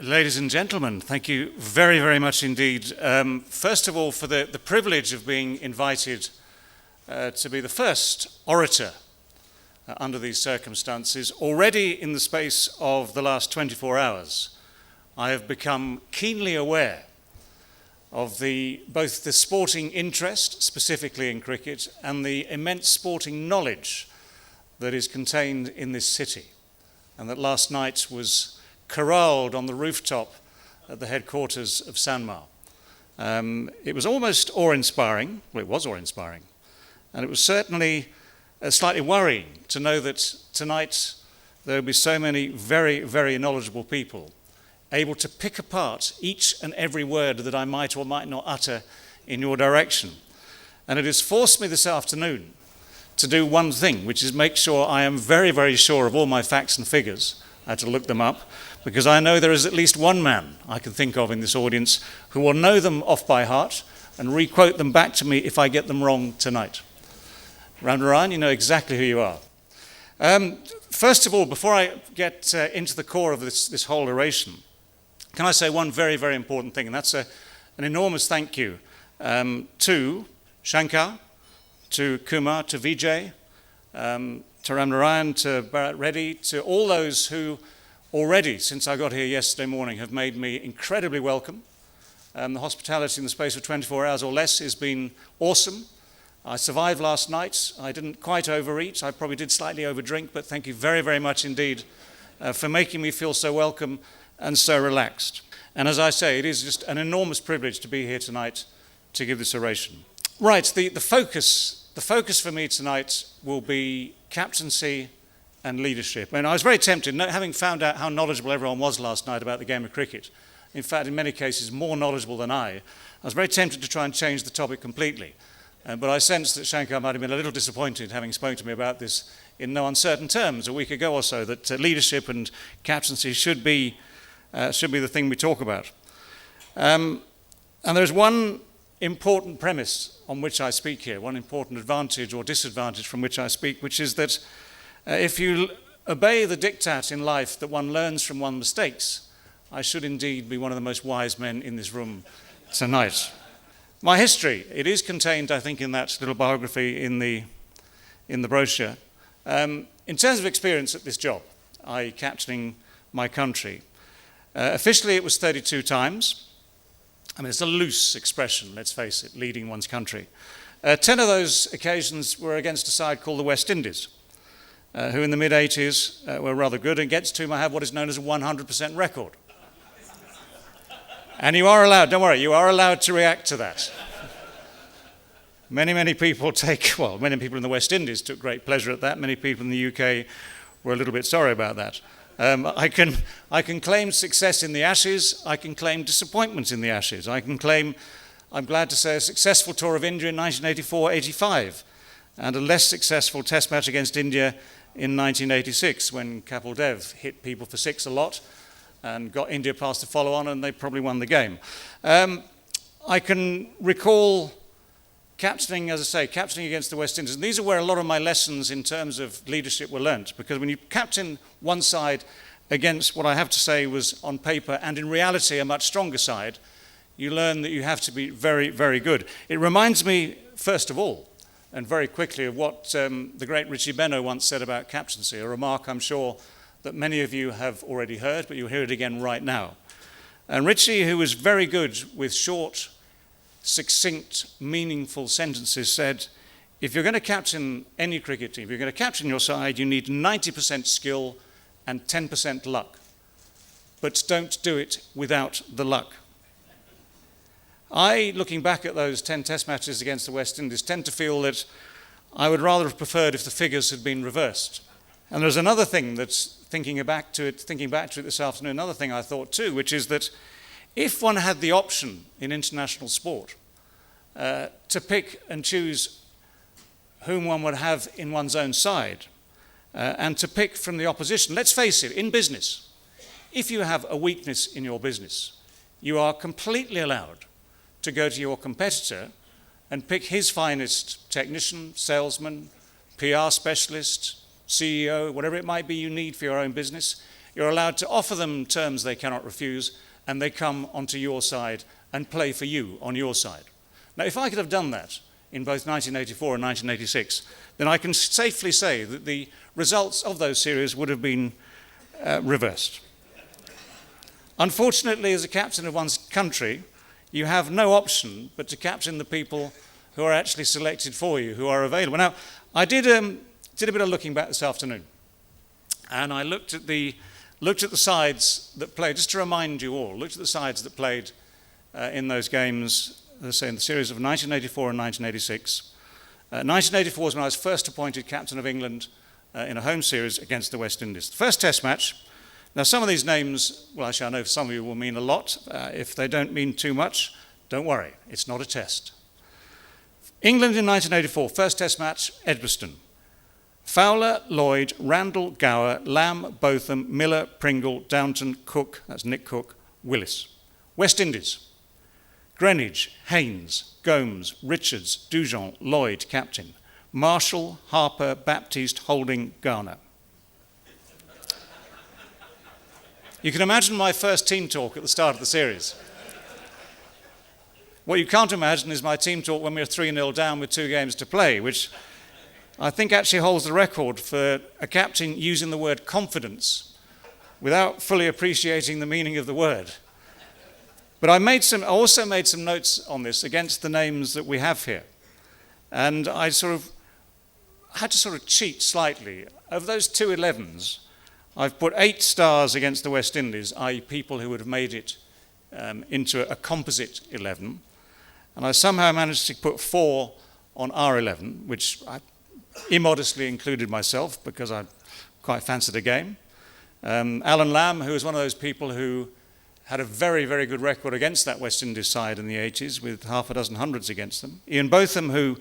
Ladies and gentlemen, thank you very, very much indeed. First of all, for the privilege of being invited to be the first orator under these circumstances. Already in the space of the last 24 hours, I have become keenly aware of both the sporting interest, specifically in cricket, and the immense sporting knowledge that is contained in this city, and that last night was corralled on the rooftop at the headquarters of Sanmar. It was almost awe-inspiring. Well, it was awe-inspiring. And it was certainly slightly worrying to know that tonight there would be so many very, very knowledgeable people able to pick apart each and every word that I might or might not utter in your direction. And it has forced me this afternoon to do one thing, which is make sure I am very, very sure of all my facts and figures. I had to look them up, because I know there is at least one man I can think of in this audience who will know them off by heart and re-quote them back to me if I get them wrong tonight. Ram Narayan, you know exactly who you are. First of all, before I get into the core of this whole oration, can I say one very, very important thing, and that's an enormous thank you to Shankar, to Kumar, to Vijay, to Ram Narayan, to Bharat Reddy, to all those who already, since I got here yesterday morning, have made me incredibly welcome. The hospitality in the space of 24 hours or less has been awesome. I survived last night. I didn't quite overeat. I probably did slightly overdrink, but thank you very, very much indeed for making me feel so welcome and so relaxed. And as I say, it is just an enormous privilege to be here tonight to give this oration. Right, the focus for me tonight will be captaincy and leadership. And I was very tempted, having found out how knowledgeable everyone was last night about the game of cricket, in fact, in many cases, more knowledgeable than I was very tempted to try and change the topic completely. But I sensed that Shankar might have been a little disappointed, having spoken to me about this in no uncertain terms a week ago or so, that leadership and captaincy should be the thing we talk about. And there's one important premise on which I speak here, one important advantage or disadvantage from which I speak, which is that if you obey the diktat in life that one learns from one's mistakes, I should indeed be one of the most wise men in this room tonight. My history, it is contained, I think, in that little biography in the brochure. In terms of experience at this job, i.e. captaining my country, officially it was 32 times. I mean, it's a loose expression, let's face it, leading one's country. 10 of those occasions were against a side called the West Indies, who in the mid-80s were rather good, and against whom I have what is known as a 100% record. And you are allowed, don't worry, you are allowed to react to that. Many people many people in the West Indies took great pleasure at that. Many people in the UK were a little bit sorry about that. I can claim success in the Ashes. I can claim disappointment in the Ashes. I can claim, I'm glad to say, a successful tour of India in 1984-85 and a less successful test match against India in 1986 when Kapil Dev hit people for six a lot and got India past the follow-on, and they probably won the game. I can recall captaining, as I say, captaining against the West Indies. And these are where a lot of my lessons in terms of leadership were learnt, because when you captain one side against what I have to say was on paper and in reality a much stronger side, you learn that you have to be very, very good. It reminds me, first of all, and very quickly, of what the great Richie Benaud once said about captaincy, a remark I'm sure that many of you have already heard, but you'll hear it again right now. And Richie, who was very good with short, succinct, meaningful sentences, said, if you're going to captain any cricket team, if you're going to captain your side, you need 90% skill and 10% luck. But don't do it without the luck. I, looking back at those 10 test matches against the West Indies, tend to feel that I would rather have preferred if the figures had been reversed. And there's another thing that's thinking back to it this afternoon, another thing I thought too, which is that if one had the option in international sport to pick and choose whom one would have in one's own side and to pick from the opposition, let's face it, in business, if you have a weakness in your business, you are completely allowed to go to your competitor and pick his finest technician, salesman, PR specialist, CEO, whatever it might be you need for your own business, You're allowed to offer them terms they cannot refuse, and they come onto your side and play for you on your side. Now, if I could have done that in both 1984 and 1986, then I can safely say that the results of those series would have been reversed. Unfortunately, as a captain of one's country, you have no option but to captain the people who are actually selected for you, who are available. Now, I did a bit of looking back this afternoon, and I looked at the sides that played, just to remind you all, looked at the sides that played in those games, let's say in the series of 1984 and 1986. 1984 was when I was first appointed captain of England in a home series against the West Indies. The first test match. Now, some of these names, well, actually, I know some of you will mean a lot. If they don't mean too much, don't worry, it's not a test. England in 1984, first test match, Edgbaston. Fowler, Lloyd, Randall, Gower, Lamb, Botham, Miller, Pringle, Downton, Cooke, that's Nick Cooke, Willis. West Indies. Greenwich, Haynes, Gomes, Richards, Dujon, Lloyd, captain. Marshall, Harper, Baptiste, Holding, Garner. You can imagine my first team talk at the start of the series. What you can't imagine is my team talk when we were 3-0 down with 2 games to play, which I think actually holds the record for a captain using the word confidence without fully appreciating the meaning of the word. But I also made some notes on this against the names that we have here. And I had to cheat slightly. Of those 2 11s, I've put 8 stars against the West Indies, i.e. people who would have made it into a composite 11. And I somehow managed to put 4 on our 11, which I immodestly included myself because I quite fancied a game. Alan Lamb, who was one of those people who had a very, very good record against that West Indies side in the 80s with half a dozen hundreds against them. Ian Botham, who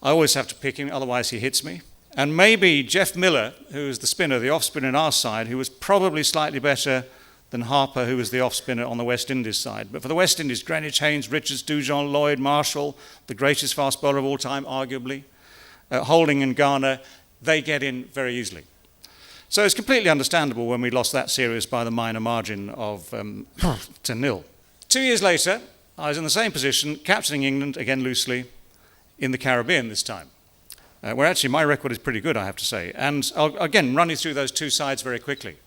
I always have to pick him, otherwise he hits me. And maybe Jeff Miller, who was the spinner, the off-spinner on our side, who was probably slightly better than Harper, who was the off-spinner on the West Indies side. But for the West Indies, Greenwich, Haynes, Richards, Dujon, Lloyd, Marshall, the greatest fast bowler of all time, arguably, Holding and Garner, they get in very easily. So it's completely understandable when we lost that series by the minor margin of 0. 2 years later, I was in the same position, captaining England, again loosely, in the Caribbean this time. Where actually my record is pretty good, I have to say. And I'll again run you through those 2 sides very quickly.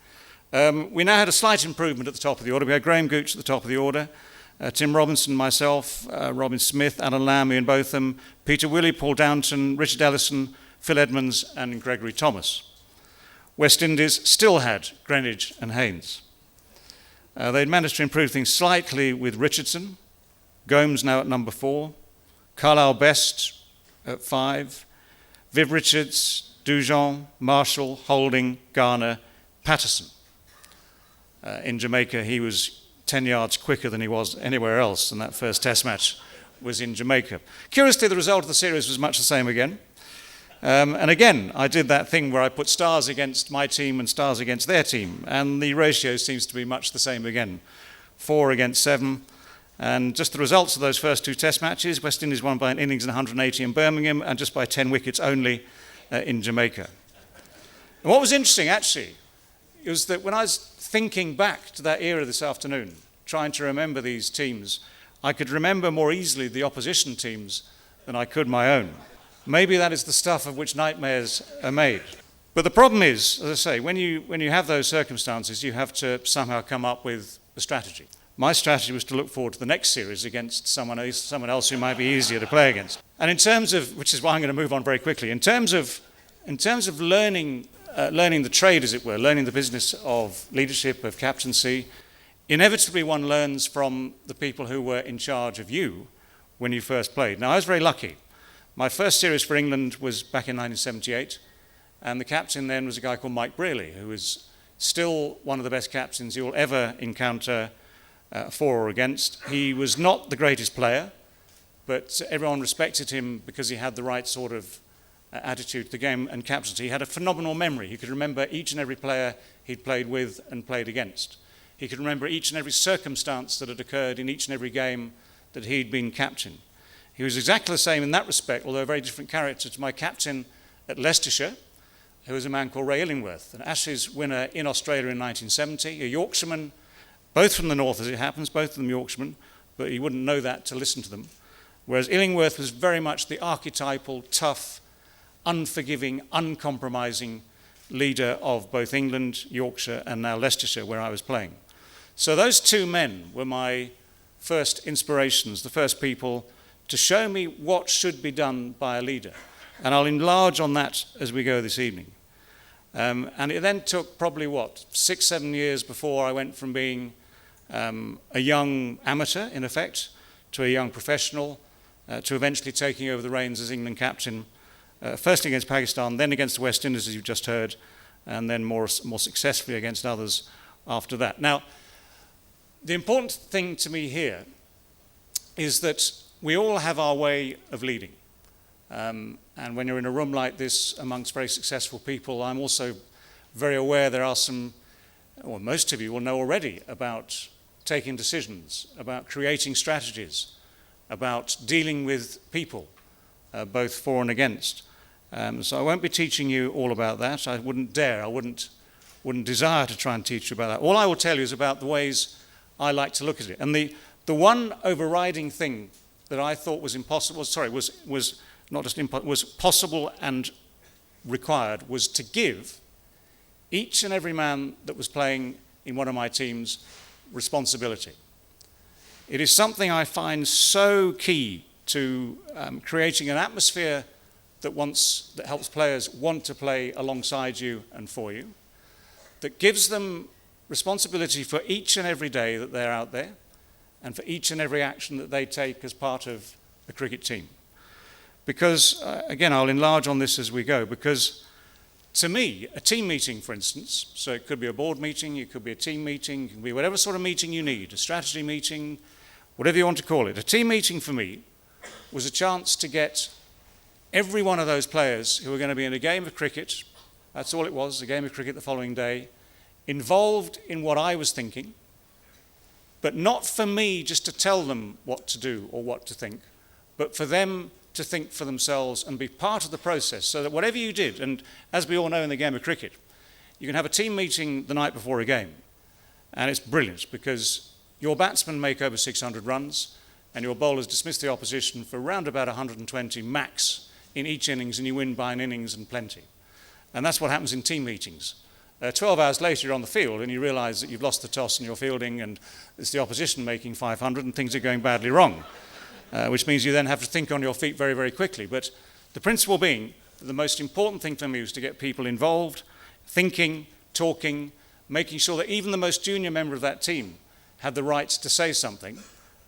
We now had a slight improvement at the top of the order. We had Graham Gooch at the top of the order, Tim Robinson, myself, Robin Smith, Alan Lamb, Ian Botham, Peter Willey, Paul Downton, Richard Ellison, Phil Edmonds and Gregory Thomas. West Indies still had Greenwich and Haynes. They'd managed to improve things slightly with Richardson, Gomes now at number 4, Carlisle Best at 5, Viv Richards, Dujon, Marshall, Holding, Garner, Patterson. In Jamaica, he was 10 yards quicker than he was anywhere else, and that first test match was in Jamaica. Curiously, the result of the series was much the same again. And again, I did that thing where I put stars against my team and stars against their team, and the ratio seems to be much the same again. 4 against 7. And just the results of those first 2 test matches, West Indies won by an innings and 180 in Birmingham and just by 10 wickets only in Jamaica. And what was interesting, actually, was that when I was thinking back to that era this afternoon, trying to remember these teams, I could remember more easily the opposition teams than I could my own. Maybe that is the stuff of which nightmares are made. But the problem is, as I say, when you have those circumstances, you have to somehow come up with a strategy. My strategy was to look forward to the next series against someone else who might be easier to play against. And in terms of, which is why I'm going to move on very quickly, in terms of learning the trade, as it were, learning the business of leadership, of captaincy, inevitably one learns from the people who were in charge of you when you first played. Now, I was very lucky. My first series for England was back in 1978, and the captain then was a guy called Mike Brearley, who was still one of the best captains you'll ever encounter for or against. He was not the greatest player, but everyone respected him because he had the right sort of attitude to the game and captaincy. He had a phenomenal memory. He could remember each and every player he'd played with and played against. He could remember each and every circumstance that had occurred in each and every game that he'd been captain. He was exactly the same in that respect, although a very different character, to my captain at Leicestershire, who was a man called Ray Illingworth, an Ashes winner in Australia in 1970, a Yorkshireman, both from the north as it happens, both of them Yorkshiremen, but you wouldn't know that to listen to them. Whereas Illingworth was very much the archetypal, tough, unforgiving, uncompromising leader of both England, Yorkshire, and now Leicestershire, where I was playing. So those two men were my first inspirations, the first people to show me what should be done by a leader. And I'll enlarge on that as we go this evening. And it then took probably, 6, 7 years before I went from being a young amateur, in effect, to a young professional, to eventually taking over the reins as England captain, firstly against Pakistan, then against the West Indies, as you've just heard, and then more successfully against others after that. Now, the important thing to me here is that we all have our way of leading. And when you're in a room like this amongst very successful people, I'm also very aware there are some, or most of you will know already, about taking decisions, about creating strategies, about dealing with people, both for and against. So I won't be teaching you all about that. I wouldn't dare, I wouldn't desire to try and teach you about that. All I will tell you is about the ways I like to look at it. And the one overriding thing that I thought was impossible, was not just impossible, was possible and required, was to give each and every man that was playing in one of my teams responsibility. It is something I find so key to creating an atmosphere that helps players want to play alongside you and for you, that gives them responsibility for each and every day that they're out there, and for each and every action that they take as part of a cricket team. Because, again, I'll enlarge on this as we go, because to me, a team meeting, for instance, so it could be a board meeting, it could be a team meeting, it could be whatever sort of meeting you need, a strategy meeting, whatever you want to call it. A team meeting for me was a chance to get every one of those players who were going to be in a game of cricket, that's all it was, a game of cricket the following day, involved in what I was thinking, but not for me just to tell them what to do or what to think, but for them to think for themselves and be part of the process, so that whatever you did, and as we all know in the game of cricket, you can have a team meeting the night before a game, and it's brilliant because your batsmen make over 600 runs and your bowlers dismiss the opposition for around about 120 max in each innings, and you win by an innings and plenty. And that's what happens in team meetings. 12 hours later, you're on the field and you realise that you've lost the toss and you're fielding, and it's the opposition making 500 and things are going badly wrong, which means you then have to think on your feet very, very quickly. But the principle being that the most important thing for me was to get people involved, thinking, talking, making sure that even the most junior member of that team had the right to say something,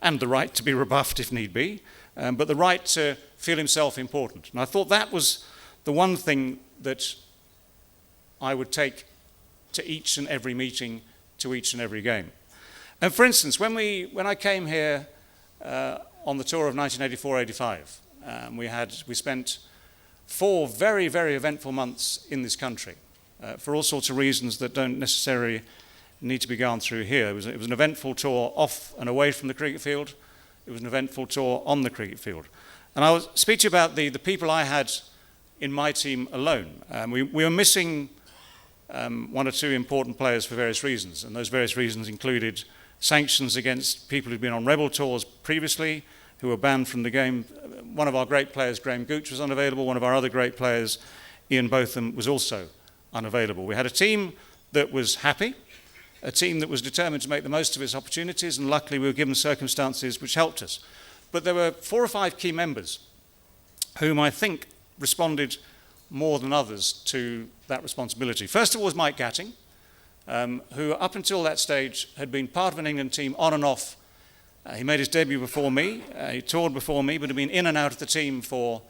and the right to be rebuffed if need be, but the right to feel himself important. And I thought that was the one thing that I would take to each and every meeting, to each and every game. And for instance, when I came here on the tour of 1984-85, we spent 4 very, very eventful months in this country for all sorts of reasons that don't necessarily need to be gone through here. It was an eventful tour off and away from the cricket field. It was an eventful tour on the cricket field. And I will speak to you about the people I had in my team alone. We were missing 1 or 2 important players for various reasons, and those various reasons included sanctions against people who'd been on rebel tours previously, who were banned from the game. One of our great players, Gooch, was unavailable. One of our other great players, Ian Botham, was also unavailable. We had a team that was happy, a team that was determined to make the most of its opportunities, and luckily we were given circumstances which helped us. But there were 4 or 5 key members whom I think responded more than others to that responsibility. First of all was Mike Gatting, who up until that stage had been part of an England team on and off. He made his debut before me, he toured before me, but had been in and out of the team for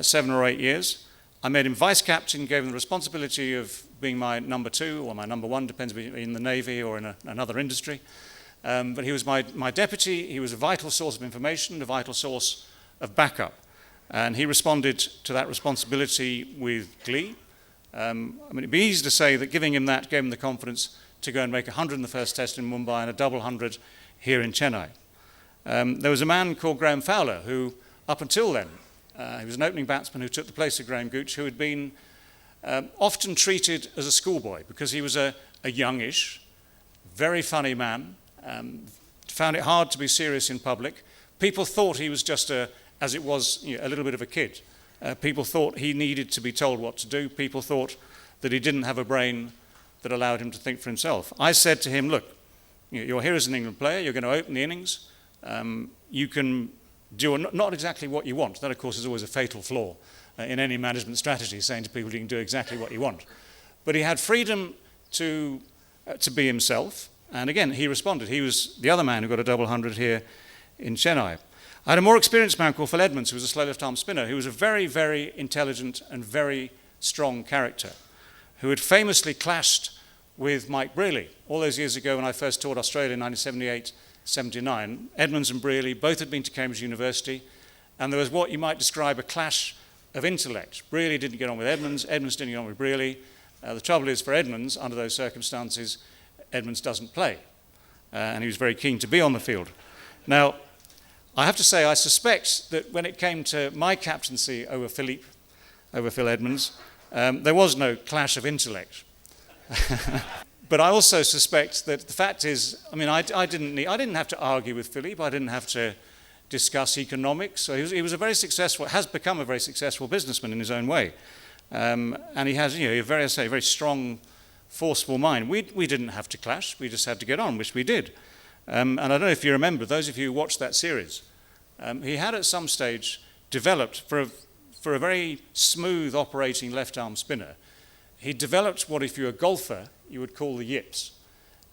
7 or 8 years. I made him vice-captain, gave him the responsibility of being my number 2 or my number 1, depends if he's in the Navy or in another industry. But he was my deputy. He was a vital source of information, a vital source of backup. And he responded to that responsibility with glee. It'd be easy to say that giving him that gave him the confidence to go and make 100 in the first test in Mumbai and a double 100 here in Chennai. There was a man called Graham Fowler who, up until then, he was an opening batsman who took the place of Graham Gooch, who had been often treated as a schoolboy because he was a youngish, very funny man, found it hard to be serious in public. People thought he was just a little bit of a kid. People thought he needed to be told what to do. People thought that he didn't have a brain that allowed him to think for himself. I said to him, look, you're here as an England player, you're going to open the innings, you can do not exactly what you want. That, of course, is always a fatal flaw in any management strategy, saying to people you can do exactly what you want. But he had freedom to be himself, and again, he responded. He was the other man who got a double hundred here in Chennai. I had a more experienced man called Phil Edmonds, who was a slow left-arm spinner, who was a very, very intelligent and very strong character, who had famously clashed with Mike Brearley all those years ago when I first toured Australia in 1978-79. Edmonds and Brearley both had been to Cambridge University, and there was what you might describe a clash of intellect. Brearley didn't get on with Edmonds, Edmonds didn't get on with Brearley. The trouble is, for Edmonds, under those circumstances, Edmonds doesn't play, and he was very keen to be on the field. Now, I have to say, I suspect that when it came to my captaincy over Phil Edmonds, there was no clash of intellect. But I also suspect that the fact is, I mean, I didn't have to argue with Philippe. I didn't have to discuss economics. So he was a very successful, has become a very successful businessman in his own way, and he has, a very strong, forceful mind. We didn't have to clash. We just had to get on, which we did. And I don't know if you remember, those of you who watched that series, he had at some stage developed for a very smooth operating left-arm spinner. He developed what, if you're a golfer, you would call the yips.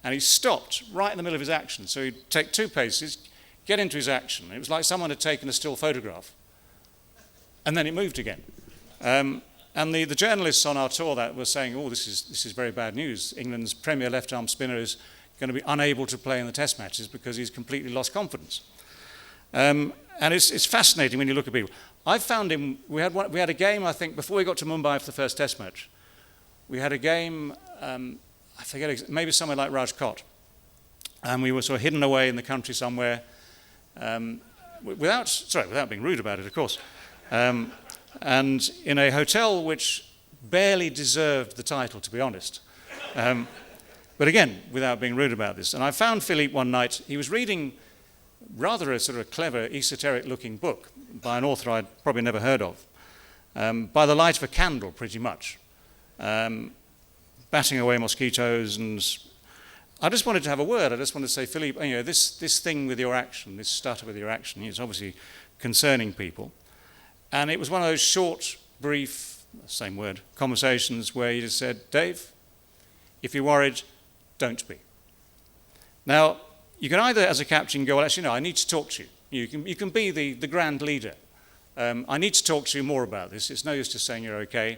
And he stopped right in the middle of his action. So he'd take 2 paces, get into his action. It was like someone had taken a still photograph. And then it moved again. And the journalists on our tour that were saying, oh, this is very bad news. England's premier left-arm spinner is going to be unable to play in the test matches because he's completely lost confidence. And it's fascinating when you look at people. I found him, we had a game, I think, before we got to Mumbai for the first test match. We had a game, I forget, maybe somewhere like Rajkot. And we were sort of hidden away in the country somewhere, without being rude about it, of course. And in a hotel which barely deserved the title, to be honest. But again, without being rude about this. And I found Philippe one night, he was reading rather a sort of clever, esoteric-looking book by an author I'd probably never heard of, by the light of a candle, pretty much, batting away mosquitoes. And I just wanted to have a word. I just wanted to say, Philippe, this thing with your action, this stutter with your action, is obviously concerning people. And it was one of those short, brief, same word, conversations where he just said, Dave, if you're worried, don't be. Now, you can either, as a captain, go, well, actually, no, I need to talk to you. You can be the grand leader. I need to talk to you more about this. It's no use just saying you're okay.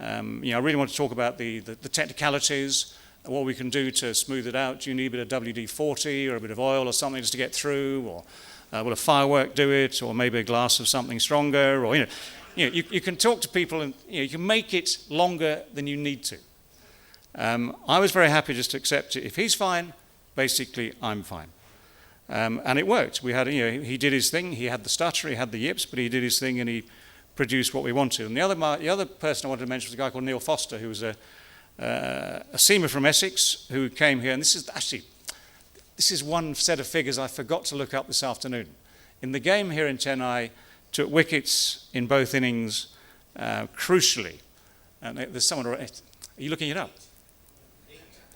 I really want to talk about the technicalities, what we can do to smooth it out. Do you need a bit of WD-40 or a bit of oil or something just to get through? Or will a firework do it? Or maybe a glass of something stronger? Or, you can talk to people and you can make it longer than you need to. I was very happy just to accept it. If he's fine, basically I'm fine. And it worked. We had, he did his thing. He had the stutter, he had the yips, but he did his thing and he produced what we wanted. And the other person I wanted to mention was a guy called Neil Foster, who was a seamer from Essex who came here. And this is one set of figures I forgot to look up this afternoon. In the game here in Chennai, took wickets in both innings, crucially. And there's someone. Are you looking it up?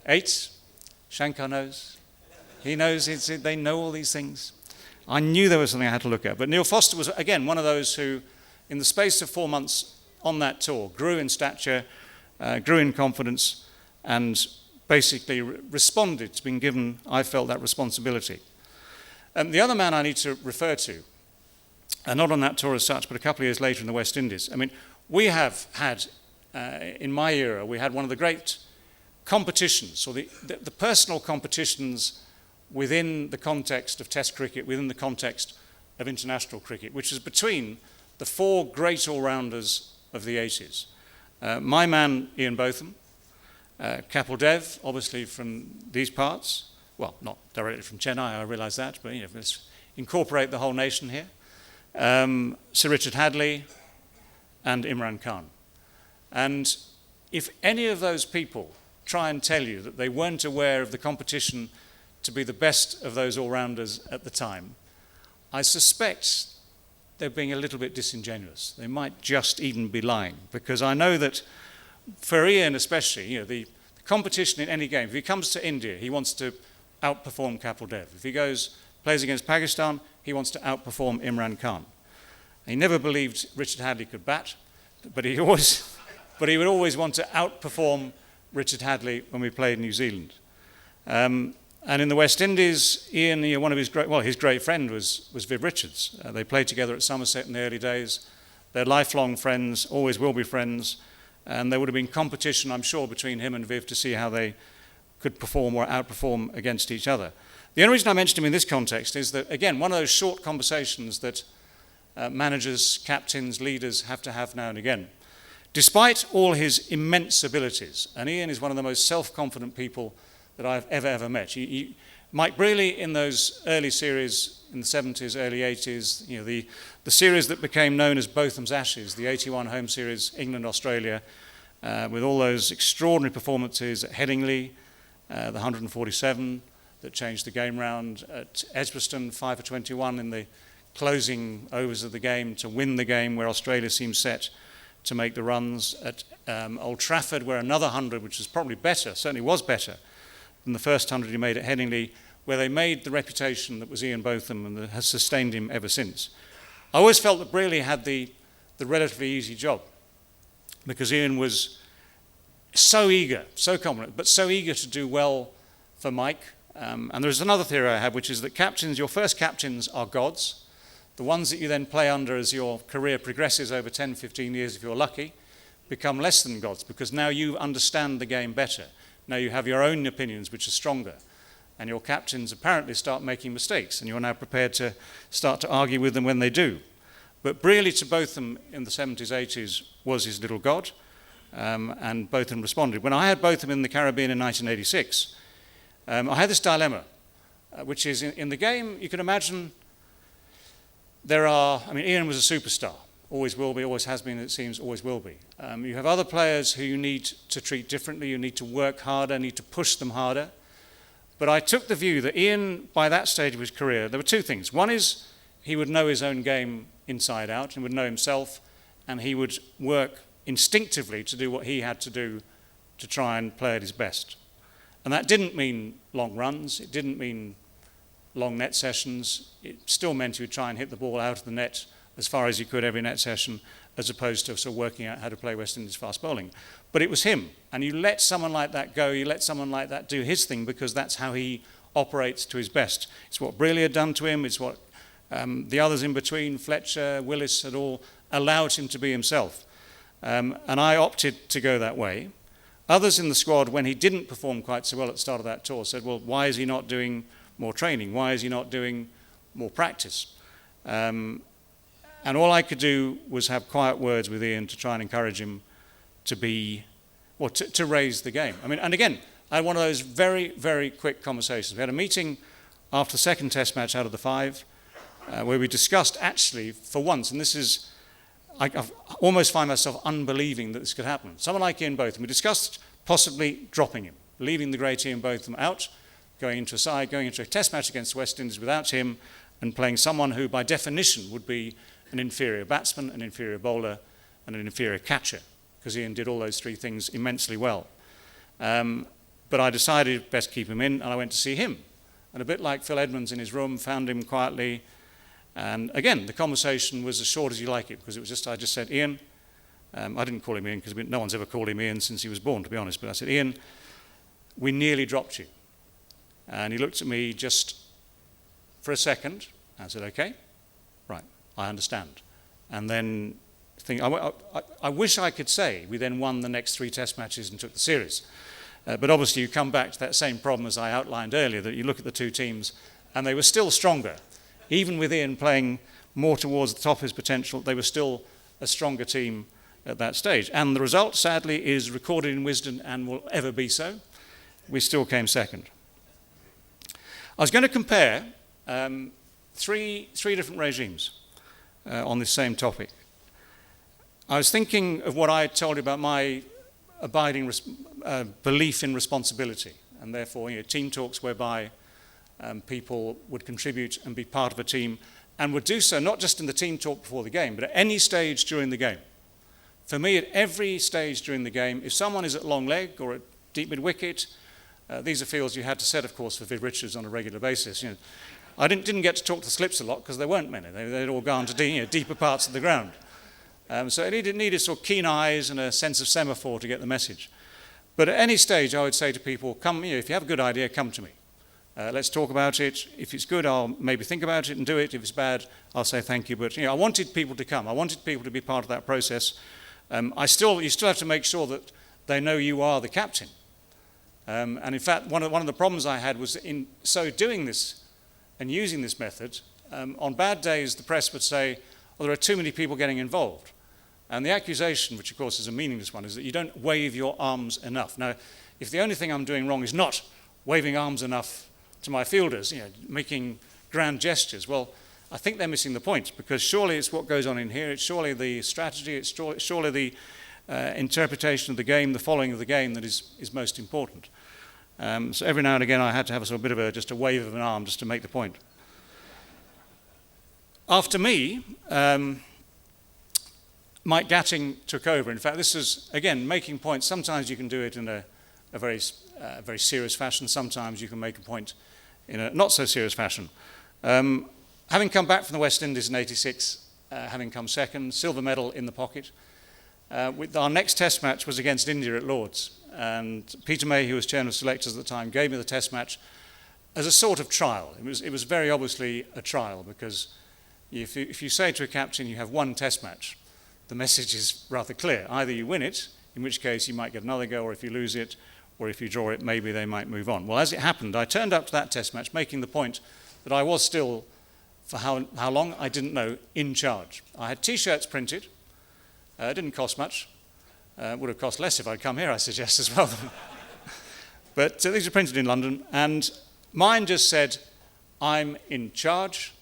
8. Shankar knows. He knows. They know all these things. I knew there was something I had to look at. But Neil Foster was, again, one of those who, in the space of 4 months on that tour, grew in stature, grew in confidence, and basically responded to being given, I felt, that responsibility. The other man I need to refer to, not on that tour as such, but a couple of years later in the West Indies. I mean, we have had, in my era, we had one of the great competitions, or the personal competitions within the context of Test cricket, within the context of international cricket, which is between the 4 great all-rounders of the 80s. My man, Ian Botham, Kapil Dev, obviously from these parts, well, not directly from Chennai, I realise that, but let's incorporate the whole nation here. Sir Richard Hadley and Imran Khan. And if any of those people try and tell you that they weren't aware of the competition to be the best of those all-rounders at the time, I suspect they're being a little bit disingenuous. They might just even be lying, because I know that for Ian especially, the competition in any game, if he comes to India, he wants to outperform Kapil Dev. If he plays against Pakistan, he wants to outperform Imran Khan. He never believed Richard Hadlee could bat, but he would always want to outperform Richard Hadlee when we played New Zealand. And in the West Indies, Ian, one of his great friend was Viv Richards. They played together at Somerset in the early days. They're lifelong friends, always will be friends, and there would have been competition, I'm sure, between him and Viv to see how they could perform or outperform against each other. The only reason I mentioned him in this context is that, again, one of those short conversations that managers, captains, leaders have to have now and again. Despite all his immense abilities, and Ian is one of the most self-confident people that I've ever met. Mike Brealey, in those early series in the 70s, early 80s, the series that became known as Botham's Ashes, the 81 home series, England-Australia, with all those extraordinary performances at Headingley, the 147 that changed the game round, at Edgbaston, 5 for 21 in the closing overs of the game to win the game where Australia seemed set to make the runs, at Old Trafford, where another 100, which was probably better, certainly was better, than the first 100 he made at Headingley, where they made the reputation that was Ian Botham and that has sustained him ever since. I always felt that Brealey had the relatively easy job, because Ian was so eager, so confident, but so eager to do well for Mike. And there's another theory I have, which is that your first captains are gods. The ones that you then play under as your career progresses over 10, 15 years, if you're lucky, become less than gods, because now you understand the game better. Now you have your own opinions, which are stronger. And your captains apparently start making mistakes, and you're now prepared to start to argue with them when they do. But Brealey to Botham in the 70s, 80s was his little god, and Botham responded. When I had Botham in the Caribbean in 1986, I had this dilemma, which is in the game, you can imagine Ian was a superstar, always will be, always has been, it seems, always will be. You have other players who you need to treat differently, you need to work harder, need to push them harder. But I took the view that Ian, by that stage of his career, there were two things. One is he would know his own game inside out and would know himself, and he would work instinctively to do what he had to do to try and play at his best. And that didn't mean long runs, it didn't mean long net sessions, it still meant he would try and hit the ball out of the net as far as he could every net session, as opposed to sort of working out how to play West Indies fast bowling. But it was him, and you let someone like that go, you let someone like that do his thing, because that's how he operates to his best. It's what Brealey had done to him, it's what the others in between, Fletcher, Willis, had all allowed him to be himself. And I opted to go that way. Others in the squad, when he didn't perform quite so well at the start of that tour, said, well, why is he not doing more training? Why is he not doing more practice? And all I could do was have quiet words with Ian to try and encourage him to raise the game. And again, I had one of those very, very quick conversations. We had a meeting after the second test match out of the 5, where we discussed actually, for once, and this is, I almost find myself unbelieving that this could happen. Someone like Ian Botham, we discussed possibly dropping him, leaving the great Ian Botham out, going into a test match against the West Indies without him, and playing someone who by definition would be an inferior batsman, an inferior bowler, and an inferior catcher, because Ian did all those three things immensely well. But I decided best keep him in, and I went to see him. And a bit like Phil Edmonds in his room, found him quietly. And again, the conversation was as short as you like it, because it was I just said, Ian, I didn't call him Ian, because no one's ever called him Ian since he was born, to be honest, but I said, Ian, we nearly dropped you. And he looked at me just for a second, and I said, okay, right, I understand. And then I wish I could say we then won the next 3 test matches and took the series. But obviously you come back to that same problem as I outlined earlier, that you look at the two teams and they were still stronger. Even with Ian playing more towards the top of his potential, they were still a stronger team at that stage. And the result, sadly, is recorded in wisdom and will ever be so. We still came second. I was going to compare three different regimes on this same topic. I was thinking of what I told you about my abiding belief in responsibility, and therefore team talks whereby people would contribute and be part of a team, and would do so not just in the team talk before the game, but at any stage during the game. For me, at every stage during the game, if someone is at long leg or at deep mid-wicket, these are fields you had to set, of course, for Viv Richards on a regular basis. I didn't get to talk to slips a lot because there weren't many. They'd all gone to deeper parts of the ground. So it needed sort of keen eyes and a sense of semaphore to get the message. But at any stage, I would say to people, come, if you have a good idea, come to me. Let's talk about it. If it's good, I'll maybe think about it and do it. If it's bad, I'll say thank you. But I wanted people to come. I wanted people to be part of that process. You still have to make sure that they know you are the captain. And in fact, one of the problems I had was in so doing this and using this method, on bad days, the press would say, well, there are too many people getting involved. And the accusation, which of course is a meaningless one, is that you don't wave your arms enough. Now, if the only thing I'm doing wrong is not waving arms enough to my fielders, making grand gestures, well, I think they're missing the point, because surely it's what goes on in here, it's surely the strategy, it's surely the interpretation of the game, the following of the game that is most important. So every now and again I had to have a sort of bit of just a wave of an arm just to make the point. After me, Mike Gatting took over. In fact, this is, again, making points. Sometimes you can do it in a very serious fashion. Sometimes you can make a point in a not so serious fashion. Having come back from the West Indies in '86, having come second, silver medal in the pocket, our next test match was against India at Lord's. And Peter May, who was chairman of selectors at the time, gave me the test match as a sort of trial. It was very obviously a trial, because if you say to a captain you have one test match, the message is rather clear. Either you win it, in which case you might get another go, or if you lose it, or if you draw it, maybe they might move on. Well, as it happened, I turned up to that test match making the point that I was still, for how long, I didn't know, in charge. I had T-shirts printed. It didn't cost much. Would have cost less if I'd come here, I suggest, as well. But these were printed in London, and mine just said, I'm in charge.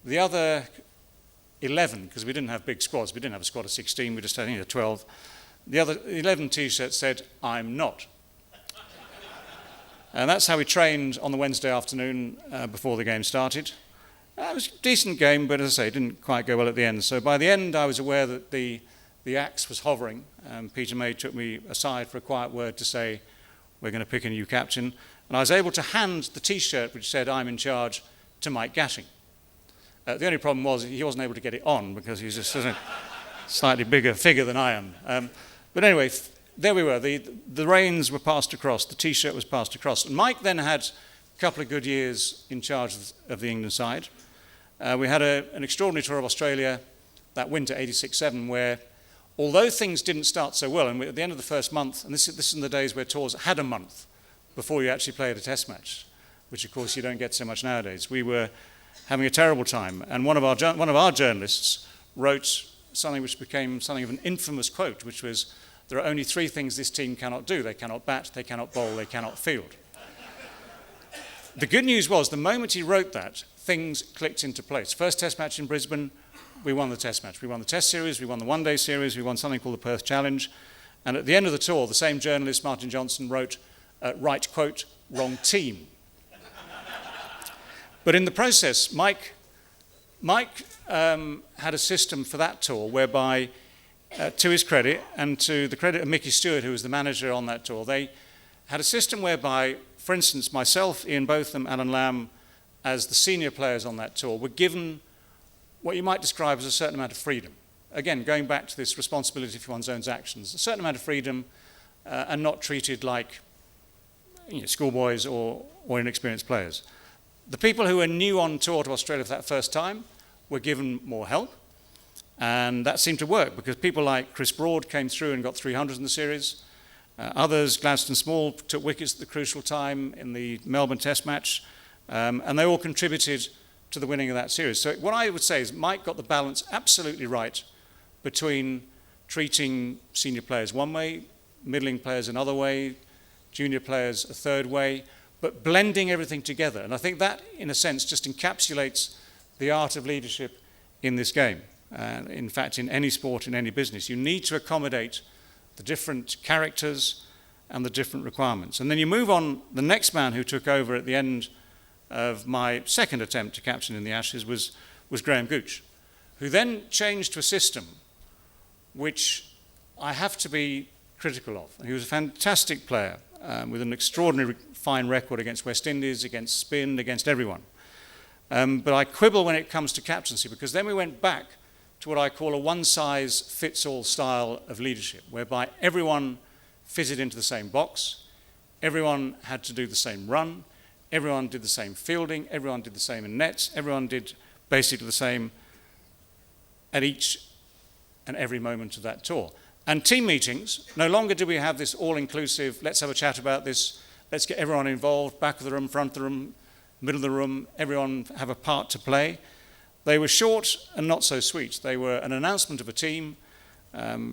The other 11, because we didn't have big squads, we didn't have a squad of 16, we just had 12. The other 11 T-shirts said, I'm not. And that's how we trained on the Wednesday afternoon before the game started. It was a decent game, but as I say, it didn't quite go well at the end. So by the end, I was aware that the axe was hovering. Peter May took me aside for a quiet word to say, we're going to pick a new captain. And I was able to hand the T-shirt, which said, I'm in charge, to Mike Gatting. The only problem was he wasn't able to get it on, because he was just a slightly bigger figure than I am. But anyway, there we were. The reins were passed across, the T-shirt was passed across. And Mike then had a couple of good years in charge of the England side. We had an extraordinary tour of Australia that winter, 86-7, where although things didn't start so well, and at the end of the first month, and this is in the days where tours had a month before you actually played a test match, which of course you don't get so much nowadays, we were having a terrible time. And one of our journalists wrote something which became something of an infamous quote, which was, there are only three things this team cannot do. They cannot bat, they cannot bowl, they cannot field. The good news was, the moment he wrote that, things clicked into place. First test match in Brisbane, we won the test match. We won the test series, we won the one-day series, we won something called the Perth Challenge. And at the end of the tour, the same journalist, Martin Johnson, wrote, right quote, wrong team. But in the process, Mike had a system for that tour whereby, to his credit, and to the credit of Mickey Stewart, who was the manager on that tour, they had a system whereby, for instance, myself, Ian Botham, Alan Lamb, as the senior players on that tour, were given what you might describe as a certain amount of freedom. Again, going back to this responsibility for one's own actions, a certain amount of freedom, and not treated like schoolboys or inexperienced players. The people who were new on tour to Australia for that first time were given more help, and that seemed to work, because people like Chris Broad came through and got 300 in the series. Others, Gladstone Small, took wickets at the crucial time in the Melbourne Test match, and they all contributed to the winning of that series. So what I would say is Mike got the balance absolutely right between treating senior players one way, middling players another way, junior players a third way, but blending everything together. And I think that, in a sense, just encapsulates the art of leadership in this game. In fact, in any sport, in any business, you need to accommodate the different characters and the different requirements. And then you move on, the next man who took over at the end of my second attempt to captain in the Ashes was Graham Gooch, who then changed to a system which I have to be critical of. He was a fantastic player with an extraordinary fine record against West Indies, against spin, against everyone. But I quibble when it comes to captaincy, because then we went back to what I call a one-size-fits-all style of leadership, whereby everyone fitted into the same box, everyone had to do the same run, everyone did the same fielding, everyone did the same in nets, everyone did basically the same at each and every moment of that tour. And team meetings, no longer do we have this all-inclusive, let's have a chat about this, let's get everyone involved, back of the room, front of the room, middle of the room, everyone have a part to play. They were short and not so sweet. They were an announcement of a team,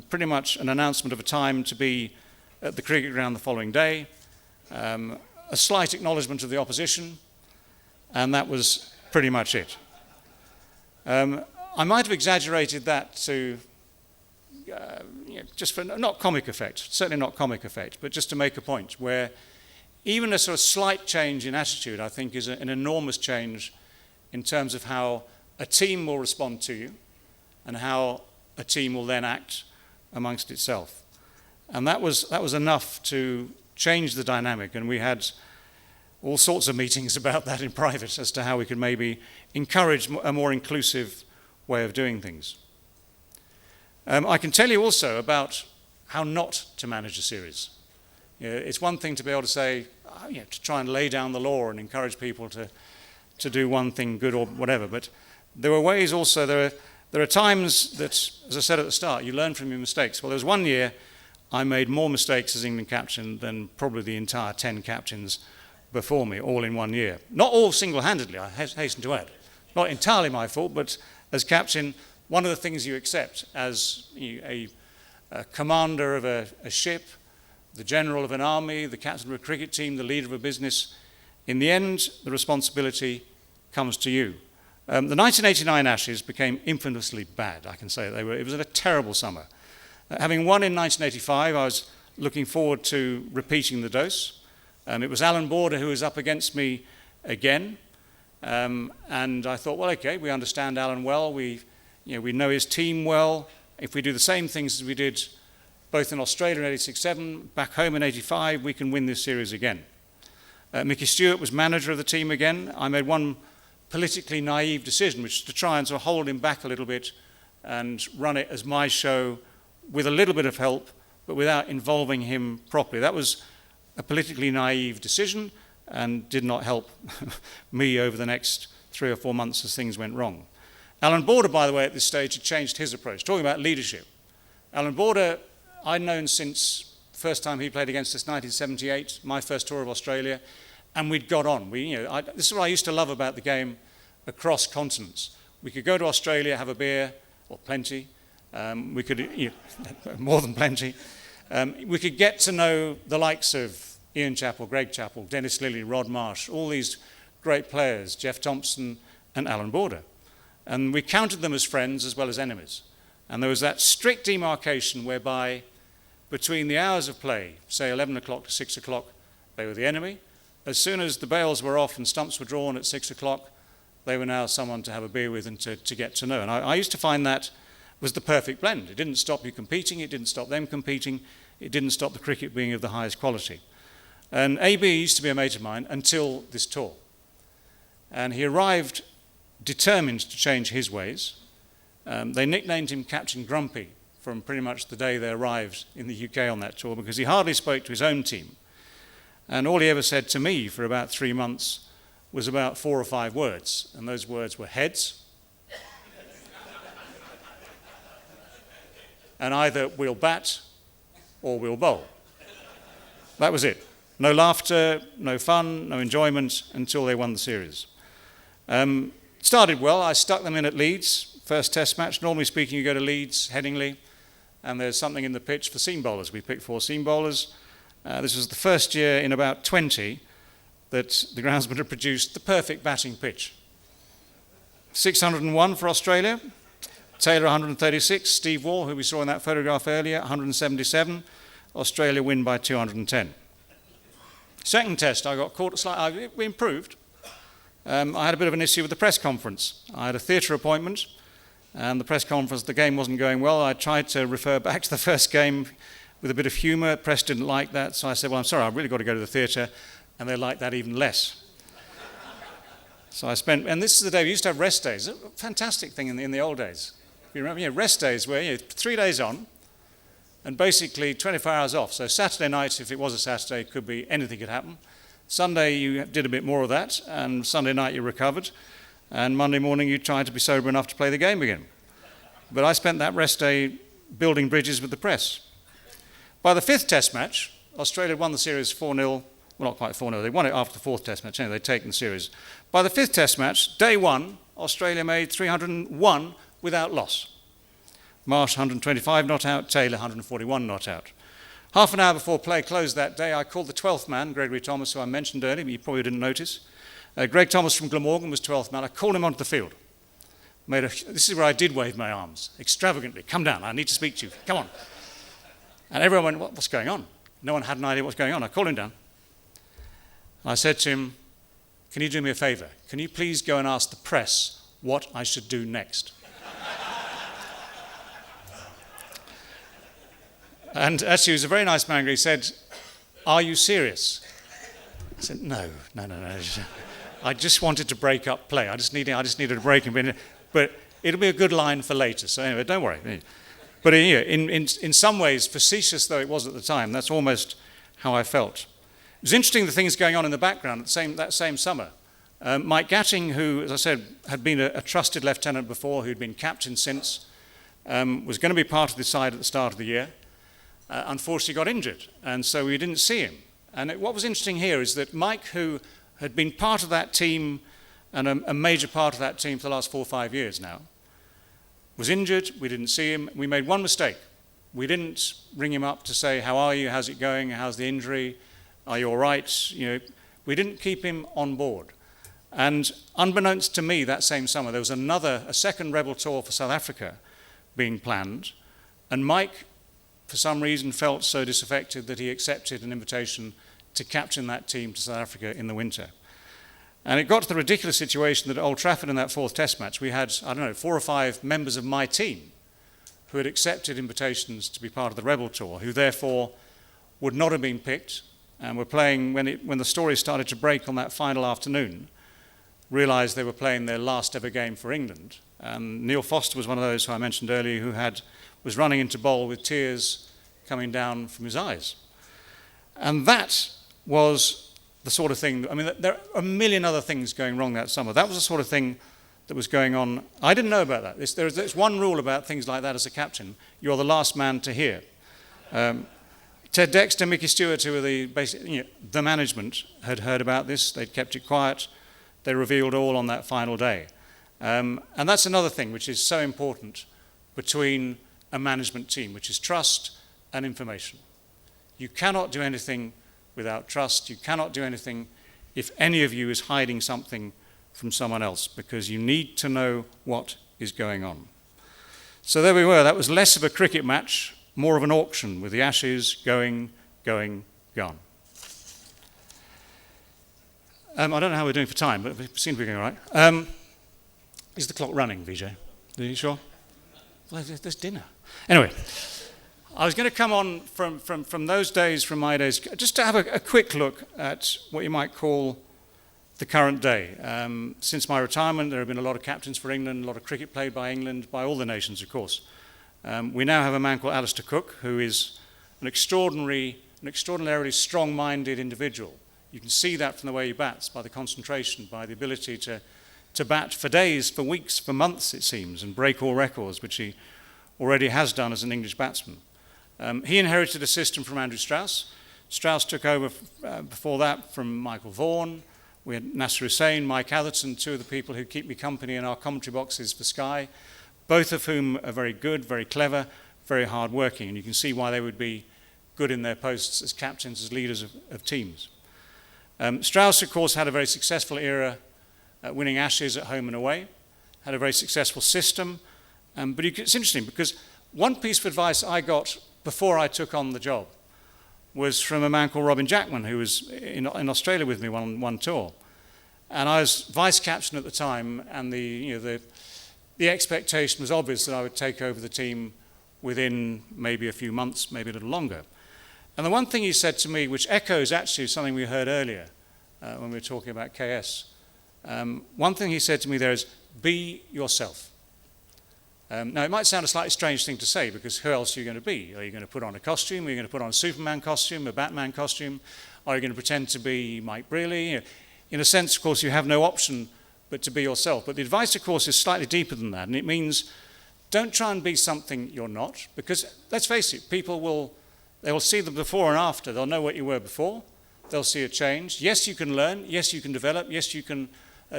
pretty much an announcement of a time to be at the cricket ground the following day, a slight acknowledgement of the opposition, and that was pretty much it. I might have exaggerated that to, just for not comic effect, certainly not comic effect, but just to make a point where even a sort of slight change in attitude, I think, is an enormous change in terms of how a team will respond to you and how a team will then act amongst itself. And that was enough to change the dynamic, and we had all sorts of meetings about that in private as to how we could maybe encourage a more inclusive way of doing things. I can tell you also about how not to manage a series. It's one thing to be able to say, to try and lay down the law and encourage people to do one thing good or whatever, but there were ways also, there are times that, as I said at the start, you learn from your mistakes. Well, there was one year I made more mistakes as England captain than probably the entire 10 captains before me, all in 1 year. Not all single-handedly, I hasten to add. Not entirely my fault, but as captain, one of the things you accept as a commander of a ship, the general of an army, the captain of a cricket team, the leader of a business, in the end, the responsibility comes to you. The 1989 Ashes became infamously bad, I can say. It was a terrible summer. Having won in 1985, I was looking forward to repeating the dose. It was Alan Border who was up against me again. And I thought, well, okay, we understand Alan well. We know his team well. If we do the same things as we did both in Australia in 86-7, back home in 85, we can win this series again. Mickey Stewart was manager of the team again. I made one politically naive decision, which is to try and sort of hold him back a little bit and run it as my show with a little bit of help, but without involving him properly. That was a politically naive decision and did not help me over the next 3 or 4 months as things went wrong. Alan Border, by the way, at this stage had changed his approach, talking about leadership. Alan Border, I'd known since the first time he played against us, 1978, my first tour of Australia, and we'd got on. This is what I used to love about the game across continents. We could go to Australia, have a beer, or plenty. We could, more than plenty. We could get to know the likes of Ian Chappell, Greg Chappell, Dennis Lilly, Rod Marsh, all these great players, Jeff Thompson and Alan Border. And we counted them as friends as well as enemies. And there was that strict demarcation whereby between the hours of play, say 11 o'clock to 6 o'clock, they were the enemy. As soon as the bails were off and stumps were drawn at 6 o'clock, they were now someone to have a beer with and to get to know. And I used to find that was the perfect blend. It didn't stop you competing, it didn't stop them competing, it didn't stop the cricket being of the highest quality. And AB used to be a mate of mine until this tour. And he arrived determined to change his ways. They nicknamed him Captain Grumpy from pretty much the day they arrived in the UK on that tour, because he hardly spoke to his own team. And all he ever said to me for about 3 months was about 4 or 5 words. And those words were heads, and either we'll bat or we'll bowl. That was it. No laughter, no fun, no enjoyment until they won the series. Started well. I stuck them in at Leeds, first test match. Normally speaking, you go to Leeds, Headingley, and there's something in the pitch for seam bowlers. We picked 4 seam bowlers. This was the first year in about 20 that the groundsman had produced the perfect batting pitch. 601 for Australia, Taylor 136, Steve Wall, who we saw in that photograph earlier, 177. Australia win by 210. Second test, I got caught slightly. We improved. I had a bit of an issue with the press conference. I had a theatre appointment, and the press conference, the game wasn't going well. I tried to refer back to the first game with a bit of humour. Press didn't like that, so I said, well, I'm sorry, I've really got to go to the theatre, and they liked that even less. So I spent, and this is the day we used to have rest days. A fantastic thing in the old days. If you remember, rest days were 3 days on, and basically 24 hours off. So Saturday night, if it was a Saturday, it could be anything could happen. Sunday you did a bit more of that, and Sunday night you recovered, and Monday morning you tried to be sober enough to play the game again. But I spent that rest day building bridges with the press. By the fifth test match, Australia won the series 4-0. Well, not quite 4-0. They won it after the fourth test match. Anyway, they'd taken the series. By the fifth test match, day one, Australia made 301 without loss. Marsh 125 not out, Taylor 141 not out. Half an hour before play closed that day, I called the 12th man, Gregory Thomas, who I mentioned earlier, but you probably didn't notice. Greg Thomas from Glamorgan was 12th man. I called him onto the field. This is where I did wave my arms, extravagantly. Come down, I need to speak to you. Come on. And everyone went, what's going on? No one had an idea what's going on. I called him down. I said to him, can you do me a favour? Can you please go and ask the press what I should do next? And actually, he was a very nice man. He said, are you serious? I said, no. I just wanted to break up play. I just needed a break. But it'll be a good line for later. So anyway, don't worry. But in some ways, facetious though it was at the time, that's almost how I felt. It was interesting the things going on in the background that same summer. Mike Gatting, who, as I said, had been a trusted lieutenant before, who'd been captain since, was going to be part of the side at the start of the year, unfortunately got injured, and so we didn't see him. And what was interesting here is that Mike, who had been part of that team, and a major part of that team for the last 4 or 5 years now, was injured. We didn't see him. We made one mistake. We didn't ring him up to say, how are you, how's it going, how's the injury, are you all right? We didn't keep him on board. And unbeknownst to me, that same summer, there was a second rebel tour for South Africa being planned, and Mike, for some reason, felt so disaffected that he accepted an invitation to captain that team to South Africa in the winter. And it got to the ridiculous situation that at Old Trafford in that fourth test match, we had, 4 or 5 members of my team who had accepted invitations to be part of the rebel tour, who therefore would not have been picked, and were playing, when the story started to break on that final afternoon, realised they were playing their last ever game for England. And Neil Foster was one of those who I mentioned earlier who was running into bowl with tears coming down from his eyes. And that was the sort of thing, there are a million other things going wrong that summer. That was the sort of thing that was going on. I didn't know about that. There's one rule about things like that as a captain. You're the last man to hear. Ted Dexter, Mickey Stewart, who were the management, had heard about this. They'd kept it quiet. They revealed all on that final day. And that's another thing which is so important between a management team, which is trust and information. You cannot do anything without trust. You cannot do anything if any of you is hiding something from someone else, because you need to know what is going on. So there we were. That was less of a cricket match, more of an auction, with the Ashes going, gone. I don't know how we're doing for time, but we seem to be going all right. Is the clock running, Vijay? Are you sure? Well, there's dinner. Anyway, I was going to come on from those days, from my days, just to have a quick look at what you might call the current day. Since my retirement, there have been a lot of captains for England, a lot of cricket played by England, by all the nations, of course. We now have a man called Alistair Cooke, who is an extraordinarily strong-minded individual. You can see that from the way he bats, by the concentration, by the ability to bat for days, for weeks, for months, it seems, and break all records, which he already has done as an English batsman. He inherited a system from Andrew Strauss. Strauss took over before that from Michael Vaughan. We had Nasser Hussain, Mike Atherton, 2 of the people who keep me company in our commentary boxes for Sky, both of whom are very good, very clever, very hard-working, and you can see why they would be good in their posts as captains, as leaders of teams. Strauss, of course, had a very successful era winning Ashes at home and away, had a very successful system, But it's interesting because one piece of advice I got before I took on the job was from a man called Robin Jackman, who was in Australia with me on one tour. And I was vice captain at the time, and the expectation was obvious that I would take over the team within maybe a few months, maybe a little longer. And the one thing he said to me, which echoes actually something we heard earlier when we were talking about KS, one thing he said to me there is, be yourself. Now, it might sound a slightly strange thing to say, because who else are you going to be? Are you going to put on a costume? Are you going to put on a Superman costume, a Batman costume? Are you going to pretend to be Mike Brearley? In a sense, of course, you have no option but to be yourself. But the advice, of course, is slightly deeper than that, and it means don't try and be something you're not, because let's face it, they will see the before and after. They'll know what you were before. They'll see a change. Yes, you can learn. Yes, you can develop. Yes, you can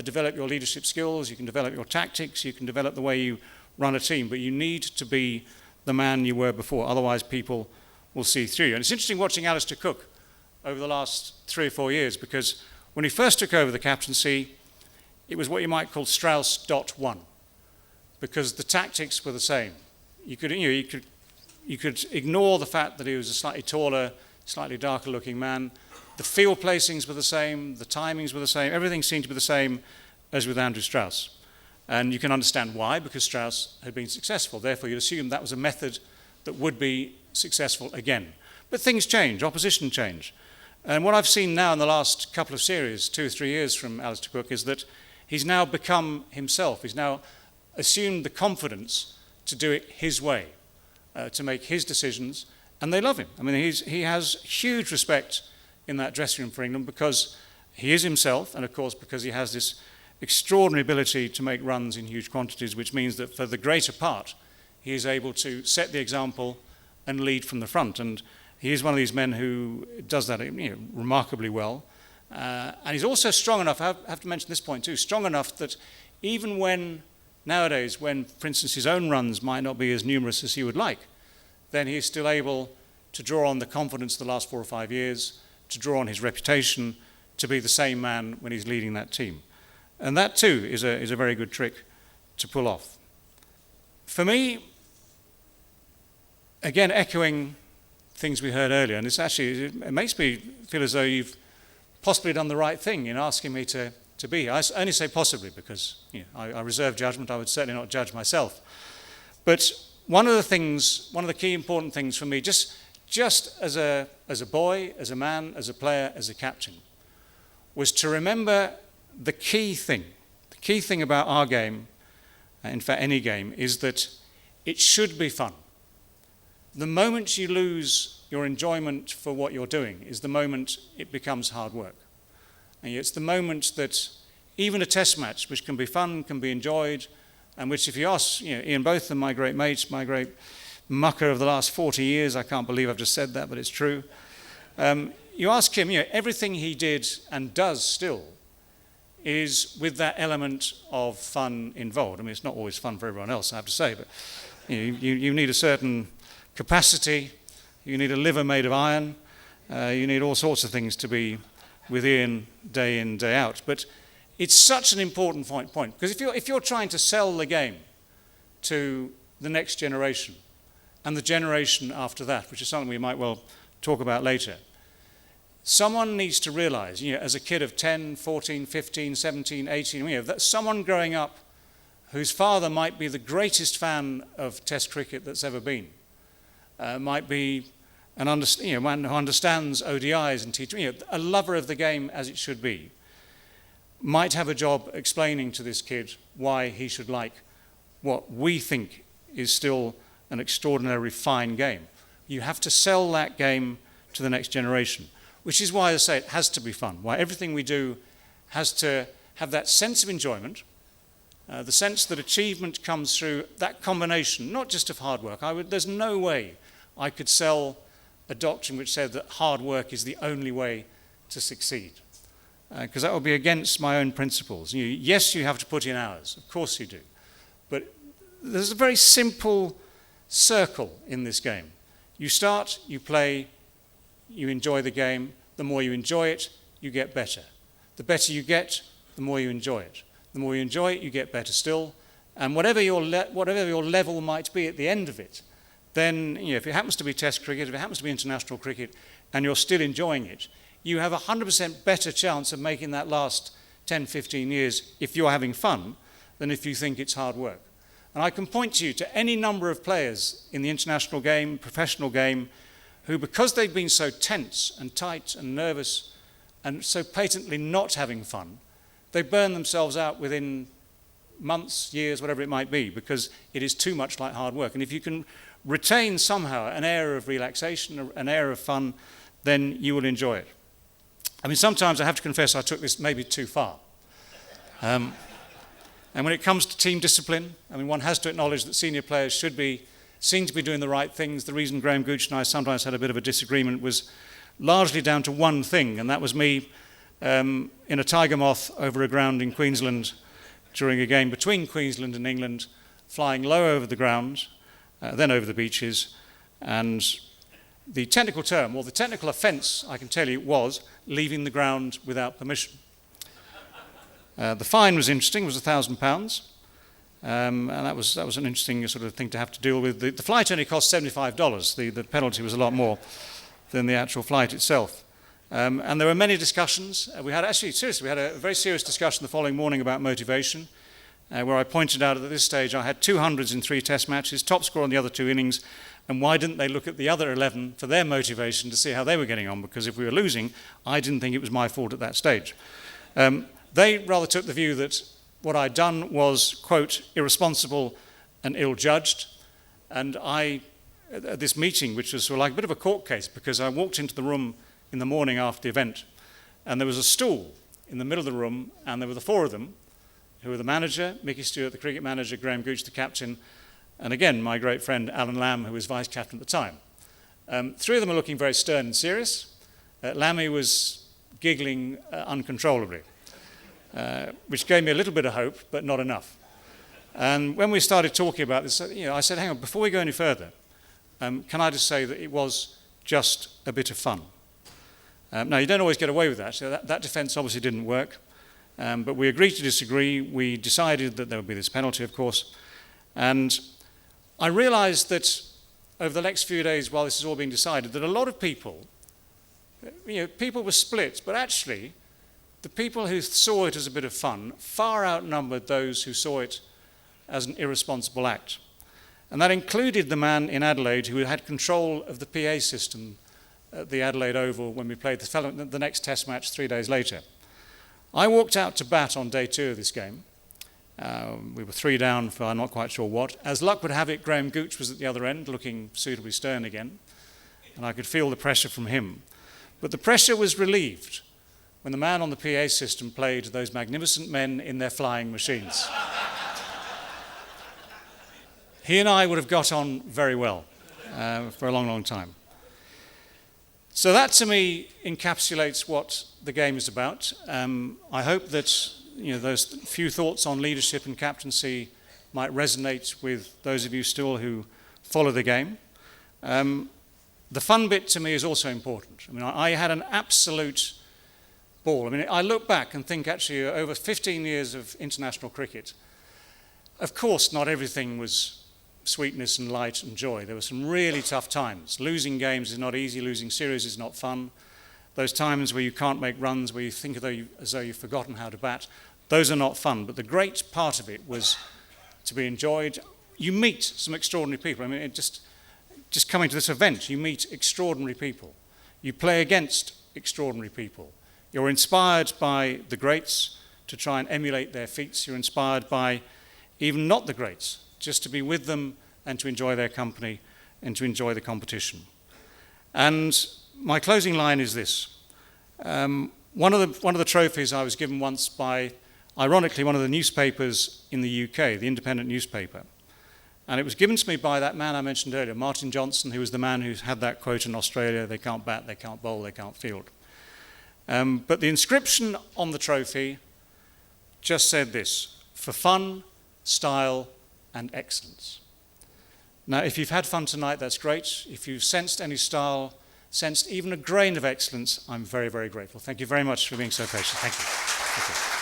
develop your leadership skills. You can develop your tactics. You can develop the way you run a team, but you need to be the man you were before, otherwise people will see through you. And it's interesting watching Alistair Cooke over the last 3 or 4 years, because when he first took over the captaincy, it was what you might call Strauss.1, because the tactics were the same. You could ignore the fact that he was a slightly taller, slightly darker looking man. The field placings were the same, the timings were the same, everything seemed to be the same as with Andrew Strauss. And you can understand why, because Strauss had been successful. Therefore, you'd assume that was a method that would be successful again. But things change, opposition change. And what I've seen now in the last couple of series, 2 or 3 years from Alistair Cooke, is that he's now become himself. He's now assumed the confidence to do it his way, to make his decisions, and they love him. I mean, he has huge respect in that dressing room for England, because he is himself, and of course because he has this extraordinary ability to make runs in huge quantities, which means that for the greater part, he is able to set the example and lead from the front. And he is one of these men who does that remarkably well. And he's also strong enough, I have to mention this point too, strong enough that even when, nowadays, when, for instance, his own runs might not be as numerous as he would like, then he is still able to draw on the confidence of the last 4 or 5 years, to draw on his reputation, to be the same man when he's leading that team. And that too is a very good trick to pull off. For me, again, echoing things we heard earlier, and it makes me feel as though you've possibly done the right thing in asking me to be here. I only say possibly because I reserve judgment. I would certainly not judge myself. But one of the key important things for me, just as a boy, as a man, as a player, as a captain, was to remember the key thing about our game, in fact any game, is that it should be fun. The moment you lose your enjoyment for what you're doing is the moment it becomes hard work. And it's the moment that even a test match, which can be fun, can be enjoyed, and which if you ask Ian Botham, my great mate, my great mucker of the last 40 years, I can't believe I've just said that, but it's true. You ask him, everything he did and does still is with that element of fun involved. I mean, it's not always fun for everyone else, I have to say, but you need a certain capacity, you need a liver made of iron, you need all sorts of things to be with Ian day in, day out. But it's such an important point, because if you're trying to sell the game to the next generation and the generation after that, which is something we might well talk about later, someone needs to realize, as a kid of 10, 14, 15, 17, 18, that someone growing up whose father might be the greatest fan of Test cricket that's ever been, might be man who understands ODIs and teaching, a lover of the game as it should be, might have a job explaining to this kid why he should like what we think is still an extraordinarily fine game. You have to sell that game to the next generation. Which is why I say it has to be fun, why everything we do has to have that sense of enjoyment, the sense that achievement comes through that combination, not just of hard work. There's no way I could sell a doctrine which said that hard work is the only way to succeed, because that would be against my own principles. Yes, you have to put in hours, of course you do, but there's a very simple circle in this game. You start, you play, you enjoy the game. The more you enjoy it, you get better. The better you get, the more you enjoy it. The more you enjoy it, you get better still. And whatever your level might be at the end of it, then if it happens to be Test cricket, if it happens to be international cricket, and you're still enjoying it, you have a 100% better chance of making that last 10, 15 years if you're having fun than if you think it's hard work. And I can point you to any number of players in the international game, professional game, who, because they've been so tense and tight and nervous and so patently not having fun, they burn themselves out within months, years, whatever it might be, because it is too much like hard work. And if you can retain somehow an air of relaxation, an air of fun, then you will enjoy it. I mean, sometimes I have to confess I took this maybe too far. And when it comes to team discipline, I mean, one has to acknowledge that senior players should be seen to be doing the right things. The reason Graham Gooch and I sometimes had a bit of a disagreement was largely down to one thing, and that was me in a tiger moth over a ground in Queensland during a game between Queensland and England, flying low over the ground, then over the beaches, and the technical term, or the technical offence, I can tell you, was leaving the ground without permission. The fine was interesting, it was £1,000, and that was an interesting sort of thing to have to deal with. The flight only cost $75, the penalty was a lot more than the actual flight itself. And there were many discussions. We had a very serious discussion the following morning about motivation, where I pointed out that at this stage I had 200s in 3 test matches, top score on the other 2 innings, and why didn't they look at the other 11 for their motivation to see how they were getting on? Because if we were losing, I didn't think it was my fault at that stage. They rather took the view that what I'd done was, quote, irresponsible and ill-judged, and at this meeting, which was sort of like a bit of a court case, because I walked into the room in the morning after the event, and there was a stool in the middle of the room, and there were the 4 of them, who were the manager, Mickey Stewart, the cricket manager, Graham Gooch, the captain, and again, my great friend Alan Lamb, who was vice captain at the time. 3 of them were looking very stern and serious. Lammy was giggling uncontrollably, which gave me a little bit of hope, but not enough. And when we started talking about this, I said, hang on, before we go any further, can I just say that it was just a bit of fun? Now, you don't always get away with that, so that defence obviously didn't work, but we agreed to disagree. We decided that there would be this penalty, of course, and I realised that over the next few days, while this is all being decided, that a lot of people, people were split, but actually, the people who saw it as a bit of fun far outnumbered those who saw it as an irresponsible act. And that included the man in Adelaide who had control of the PA system at the Adelaide Oval when we played the next test match 3 days later. I walked out to bat on day 2 of this game. We were 3 down for I'm not quite sure what. As luck would have it, Graham Gooch was at the other end, looking suitably stern again, and I could feel the pressure from him. But the pressure was relieved when the man on the PA system played those magnificent men in their flying machines. He and I would have got on very well for a long, long time. So that, to me, encapsulates what the game is about. I hope that those few thoughts on leadership and captaincy might resonate with those of you still who follow the game. The fun bit to me is also important. I mean, I had an absolute ball. I mean, I look back and think actually over 15 years of international cricket, of course not everything was sweetness and light and joy. There were some really tough times. Losing games is not easy, losing series is not fun. Those times where you can't make runs, where you think as though you've forgotten how to bat, those are not fun. But the great part of it was to be enjoyed. You meet some extraordinary people. I mean, just coming to this event, you meet extraordinary people. You play against extraordinary people. You're inspired by the greats to try and emulate their feats. You're inspired by even not the greats, just to be with them and to enjoy their company and to enjoy the competition. And my closing line is this. One of the trophies I was given once by, ironically, one of the newspapers in the UK, the Independent newspaper. And it was given to me by that man I mentioned earlier, Martin Johnson, who was the man who had that quote in Australia, they can't bat, they can't bowl, they can't field. But the inscription on the trophy just said this: for fun, style, and excellence. Now, if you've had fun tonight, that's great. If you've sensed any style, sensed even a grain of excellence, I'm very, very grateful. Thank you very much for being so patient. Thank you. Thank you.